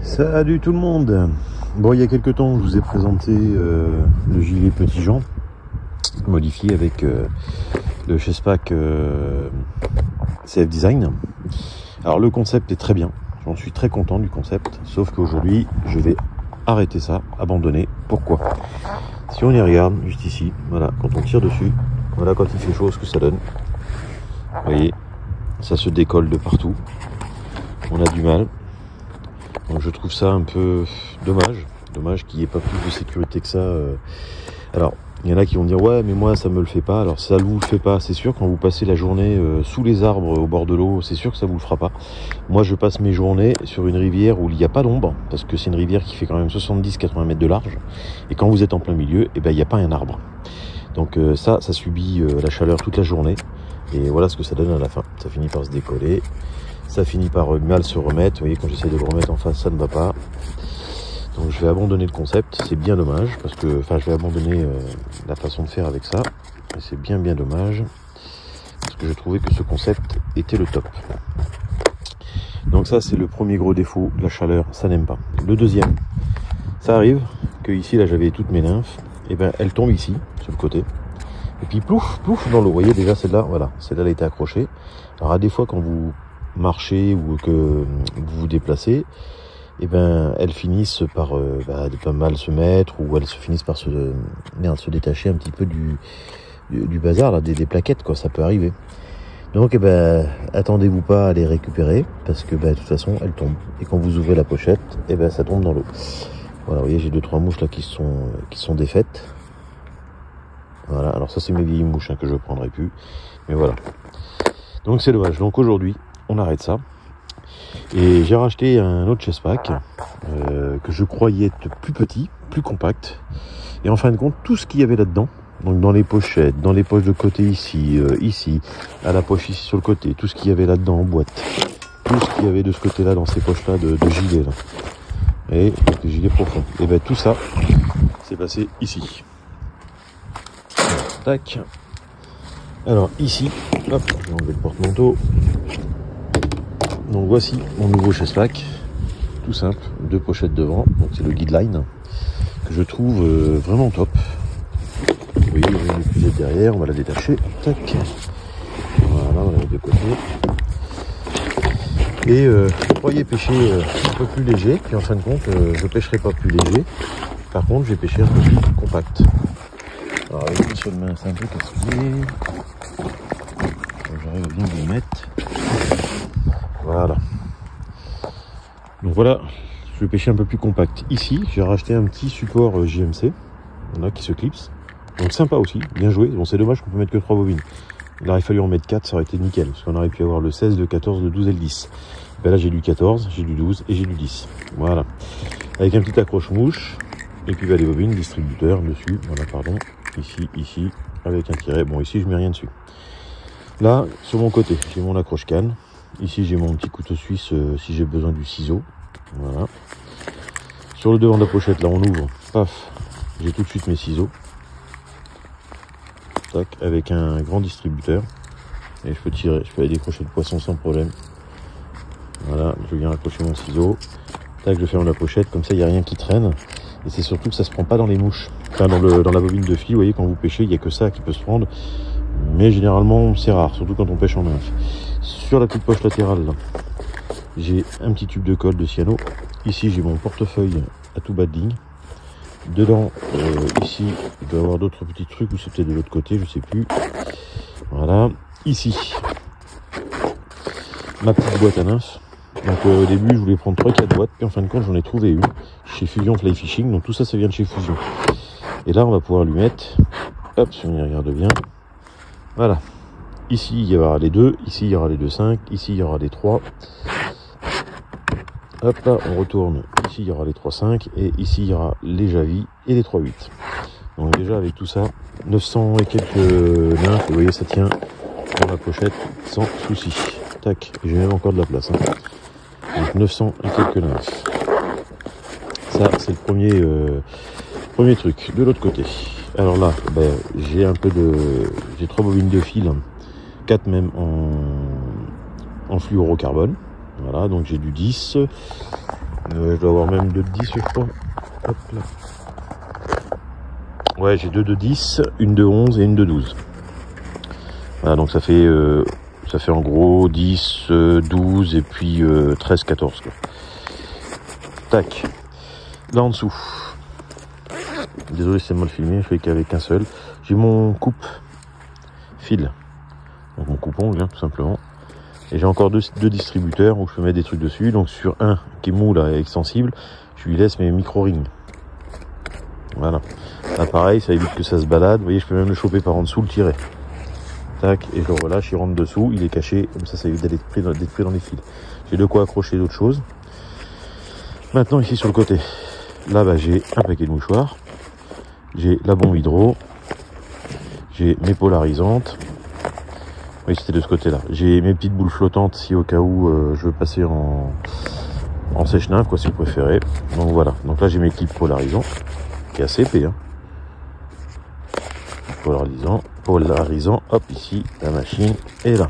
Salut tout le monde. Bon, il y a quelques temps, je vous ai présenté le gilet Petit Jean modifié avec le chestpack CF Design. Alors le concept est très bien, j'en suis très content du concept, sauf qu'aujourd'hui je vais arrêter ça, abandonner. Pourquoi? Si on y regarde juste ici, voilà, quand on tire dessus, voilà quand il fait chaud ce que ça donne. Vous voyez, ça se décolle de partout, on a du mal. Donc je trouve ça un peu dommage qu'il n'y ait pas plus de sécurité que ça. Alors, il y en a qui vont dire ouais mais moi ça me le fait pas. Alors ça ne vous le fait pas, c'est sûr, quand vous passez la journée sous les arbres au bord de l'eau, c'est sûr que ça vous le fera pas. Moi je passe mes journées sur une rivière où il n'y a pas d'ombre, parce que c'est une rivière qui fait quand même 70-80 mètres de large, et quand vous êtes en plein milieu, eh ben, il n'y a pas un arbre. Donc ça subit la chaleur toute la journée, et voilà ce que ça donne à la fin. Ça finit par se décoller. Ça finit par mal se remettre. Vous voyez, quand j'essaie de le remettre en face, ça ne va pas. Donc je vais abandonner le concept. C'est bien dommage, parce que, enfin, je vais abandonner la façon de faire avec ça. Et c'est bien dommage, parce que je trouvais que ce concept était le top. Donc ça, c'est le premier gros défaut. La chaleur, ça n'aime pas. Le deuxième, ça arrive que ici, là, j'avais toutes mes nymphes. Et ben, elles tombent ici, sur le côté. Et puis plouf dans l'eau. Vous voyez déjà celle-là, voilà, celle-là elle a été accrochée. Alors à des fois quand vous marchez ou que vous vous déplacez, et ben elles finissent par pas mal se mettre, ou elles finissent par se détacher un petit peu du bazar là, des plaquettes quoi, ça peut arriver. Donc attendez-vous pas à les récupérer, parce que de toute façon elles tombent. Et quand vous ouvrez la pochette, et ça tombe dans l'eau. Voilà, vous voyez, j'ai 2-3 mouches là qui sont défaites. Voilà, alors ça c'est mes vieilles mouches que je prendrai plus, mais voilà. Donc c'est dommage. Donc aujourd'hui on arrête ça, et j'ai racheté un autre chestpack que je croyais être plus petit, plus compact, et en fin de compte tout ce qu'il y avait là-dedans, donc dans les pochettes, dans les poches de côté ici, ici, à la poche ici sur le côté, tout ce qu'il y avait là-dedans en boîte, tout ce qu'il y avait de ce côté-là dans ces poches-là de gilets là, et donc les gilets profonds, et tout ça c'est passé ici. Tac. Alors ici, hop, je vais enlever le porte-manteau. Donc voici mon nouveau chestpack, tout simple, 2 pochettes devant, donc c'est le Guideline, que je trouve vraiment top. Vous voyez, il y a une épuisette derrière, on va la détacher, tac, voilà, on la met de côté. Et je croyais pêcher un peu plus léger, puis en fin de compte, je pêcherai pas plus léger, par contre je vais pêcher un peu plus compact. Alors avec une seule main, c'est un peu casse-pied. J'arrive à bien vous le mettre. Voilà. Donc voilà, je vais pêcher un peu plus compact. Ici, j'ai racheté un petit support JMC, là, qui se clipse. Donc sympa aussi, bien joué. Bon, c'est dommage qu'on peut mettre que 3 bobines. Il aurait fallu en mettre 4, ça aurait été nickel, parce qu'on aurait pu avoir le 16, le 14, le 12 et le 10. Là j'ai du 14, j'ai du 12 et j'ai du 10. Voilà. Avec un petit accroche-mouche. Et puis les bobines, distributeur dessus. Voilà, pardon. Ici, avec un tiret. Bon, ici je mets rien dessus. Là, sur mon côté, j'ai mon accroche-canne. Ici, j'ai mon petit couteau suisse si j'ai besoin du ciseau. Voilà. Sur le devant de la pochette, là, on ouvre. Paf, j'ai tout de suite mes ciseaux. Tac, avec un grand distributeur. Et je peux tirer, je peux aller décrocher le poisson sans problème. Voilà, je viens accrocher mon ciseau. Tac, je ferme la pochette, comme ça, il n'y a rien qui traîne. Et c'est surtout que ça se prend pas dans les mouches. Enfin, dans la bobine de fil, vous voyez, quand vous pêchez, il n'y a que ça qui peut se prendre. Mais généralement, c'est rare, surtout quand on pêche en nymphe. Sur la petite poche latérale, j'ai un petit tube de colle de cyano. Ici, j'ai mon portefeuille à tout bas de ligne. Dedans, ici, il doit y avoir d'autres petits trucs, ou c'était de l'autre côté, je sais plus. Voilà. Ici, ma petite boîte à nymphe. Donc au début, je voulais prendre 3-4 boîtes, puis en fin de compte, j'en ai trouvé une chez Fusion Fly Fishing. Donc tout ça, ça vient de chez Fusion. Et là, on va pouvoir lui mettre, hop, si on y regarde bien, voilà. Ici, il y aura les 2, ici, il y aura les 2,5, ici, il y aura les 3. Hop là, on retourne. Ici, il y aura les 3,5, et ici, il y aura les Javis et les 3,8. Donc déjà, avec tout ça, 900 et quelques nymphes, vous voyez, ça tient dans la pochette sans souci. Tac, j'ai même encore de la place. Donc 900 et quelques nymphes. Ça, c'est le premier truc. De l'autre côté. Alors là, j'ai j'ai 3 bobines de fil, 4 même en fluorocarbone. Voilà, donc j'ai du 10, Je dois avoir même 2 de 10 je crois. Hop là. Ouais, j'ai 2 de 10, une de 11 et une de 12. Voilà, donc ça fait en gros 10, 12 et puis 13, 14 quoi. Tac. Là en dessous. Désolé c'est mal filmé, je fais qu'avec un seul. J'ai mon coupe fil. Donc mon coupe-ongle hein, tout simplement. Et j'ai encore deux distributeurs où je peux mettre des trucs dessus. Donc sur un qui est mou là et extensible, je lui laisse mes micro-rings. Voilà. Là pareil, ça évite que ça se balade. Vous voyez, je peux même le choper par en dessous, le tirer. Tac, et je le relâche, il rentre dessous, il est caché, comme ça évite d'être pris dans les fils. J'ai de quoi accrocher d'autres choses. Maintenant ici sur le côté, là bah, j'ai un paquet de mouchoirs. J'ai la bombe hydro. J'ai mes polarisantes. Oui, c'était de ce côté-là. J'ai mes petites boules flottantes si au cas où je veux passer en sèche-nymphe, quoi, si vous préférez. Donc voilà. Donc là, j'ai mes clips polarisants, qui est assez épais. Hein. Polarisant. Hop, ici, la machine est là.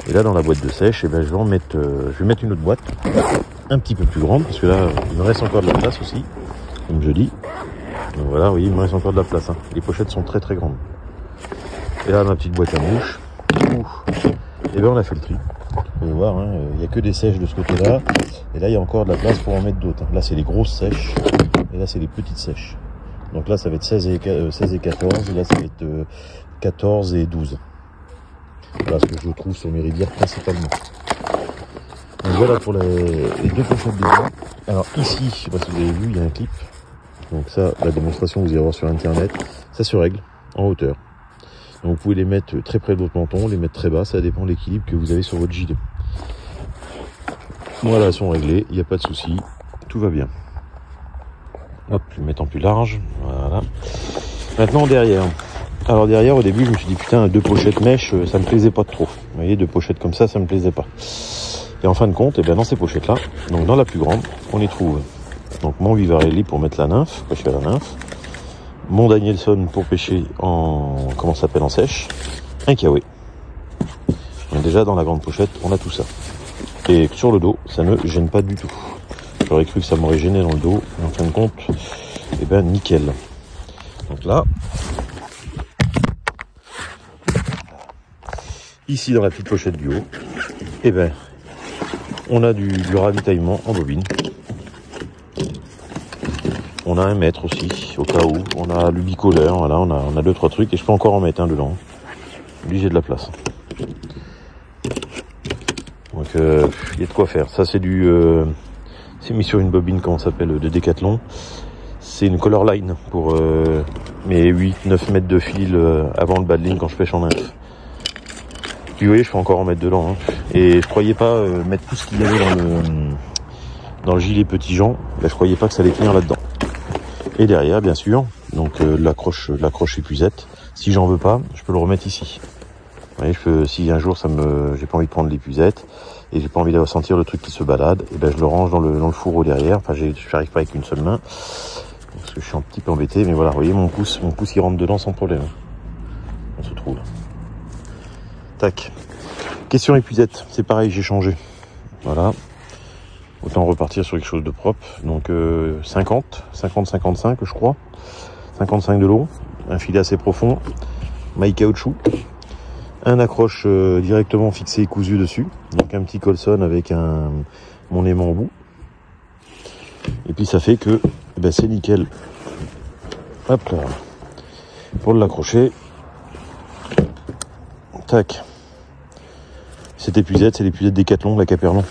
Et là, dans la boîte de sèche, eh ben, je vais mettre une autre boîte, un petit peu plus grande, parce que là, il me reste encore de la place aussi, comme je dis. Donc voilà, vous voyez, il me reste encore de la place. Hein. Les pochettes sont très très grandes. Et là, ma petite boîte à mouches. Et bien on a fait le tri. Vous pouvez voir, hein, il n'y a que des sèches de ce côté-là. Et là, il y a encore de la place pour en mettre d'autres. Là, c'est les grosses sèches. Et là, c'est les petites sèches. Donc là, ça va être 16 et 14. Et là, ça va être 14 et 12. Voilà ce que je trouve sur mes rivières principalement. Donc voilà pour les deux pochettes devant. Alors ici, je sais pas si vous avez vu, il y a un clip. Donc ça, la démonstration, vous irez voir sur internet. Ça se règle en hauteur. Donc vous pouvez les mettre très près de votre menton, les mettre très bas, ça dépend de l'équilibre que vous avez sur votre gilet. Voilà, elles sont réglées, il n'y a pas de souci, tout va bien. Hop, je vais le mettre en plus large, voilà. Maintenant derrière. Alors derrière, au début, je me suis dit putain, 2 pochettes mèches, ça me plaisait pas trop. Vous voyez, 2 pochettes comme ça me plaisait pas. Et en fin de compte, eh bien, dans ces pochettes-là, donc dans la plus grande, on y trouve donc mon Vivarelli pour mettre la nymphe, pêcher à la nymphe. Mon Danielson pour pêcher en en sèche, un Kawaii. Donc déjà dans la grande pochette, on a tout ça. Et sur le dos, ça ne gêne pas du tout. J'aurais cru que ça m'aurait gêné dans le dos, mais en fin de compte, eh ben nickel. Donc là, ici dans la petite pochette du haut, eh ben on a du ravitaillement en bobine. On a un mètre aussi, au cas où. On a le bicoleur, voilà, on a 2-3 trucs et je peux encore en mettre un dedans. Lui, j'ai de la place. Donc, il y a de quoi faire. Ça, c'est c'est mis sur une bobine, comment ça s'appelle, de Decathlon. C'est une color line pour mes 8-9 mètres de fil avant le bas de ligne quand je pêche en nymphe. Puis, vous voyez, je peux encore en mettre dedans. Hein. Et je croyais pas mettre tout ce qu'il y avait dans le gilet Petit Jean. Là, je croyais pas que ça allait tenir là-dedans. Et derrière, bien sûr, donc l'accroche épuisette. Si j'en veux pas, je peux le remettre ici. Vous voyez, si un jour j'ai pas envie de prendre l'épuisette et j'ai pas envie de ressentir le truc qui se balade, et ben je le range dans le fourreau derrière. Enfin, je n'arrive pas avec une seule main parce que je suis un petit peu embêté. Mais voilà, vous voyez, mon pouce il rentre dedans sans problème. On se trouve. Tac. Question épuisette, c'est pareil, j'ai changé. Voilà. Autant repartir sur quelque chose de propre. Donc 50-55 je crois. 55 de long. Un filet assez profond. Maille caoutchouc. Un accroche directement fixé et cousu dessus. Donc un petit colson avec mon aimant au bout. Et puis ça fait que ben, c'est nickel. Hop là. Pour l'accrocher. Tac. Cette épuisette, c'est l'épuisette Decathlon, la Caperlon.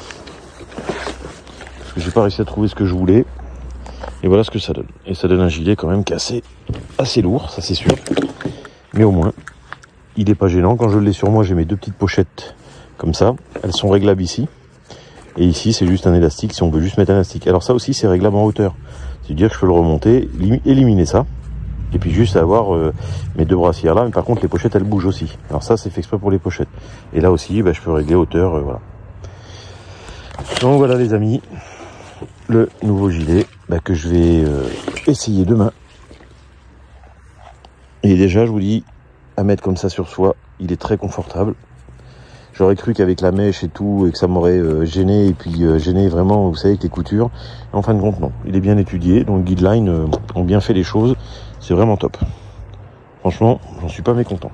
J'ai pas réussi à trouver ce que je voulais. Et voilà ce que ça donne. Et ça donne un gilet quand même qui est assez lourd, ça c'est sûr. Mais au moins, il est pas gênant. Quand je l'ai sur moi, j'ai mes 2 petites pochettes comme ça. Elles sont réglables ici. Et ici, c'est juste un élastique si on veut juste mettre un élastique. Alors ça aussi, c'est réglable en hauteur. C'est-à-dire que je peux le remonter, éliminer ça. Et puis juste avoir mes 2 brassières là. Mais par contre, les pochettes, elles bougent aussi. Alors ça, c'est fait exprès pour les pochettes. Et là aussi, bah, je peux régler hauteur, voilà. Donc voilà les amis. Le nouveau gilet que je vais essayer demain. Et déjà, je vous dis, à mettre comme ça sur soi, il est très confortable. J'aurais cru qu'avec la mèche et tout, et que ça m'aurait gêné, et puis gêné vraiment, vous savez, avec les coutures. En fin de compte, non. Il est bien étudié, donc Guideline ont bien fait les choses. C'est vraiment top. Franchement, j'en suis pas mécontent.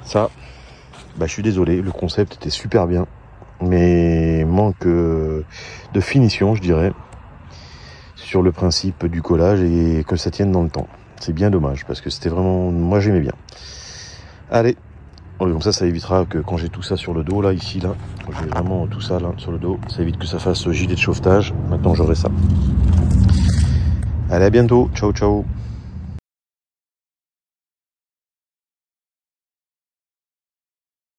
Ça, bah, je suis désolé, le concept était super bien, mais manque de finition, je dirais, sur le principe du collage et que ça tienne dans le temps. C'est bien dommage, parce que c'était vraiment... Moi, j'aimais bien. Allez. Comme ça évitera que quand j'ai tout ça sur le dos, là, ici, là, quand j'ai vraiment tout ça, là, sur le dos, ça évite que ça fasse gilet de sauvetage. Maintenant, j'aurai ça. Allez, à bientôt. Ciao, ciao.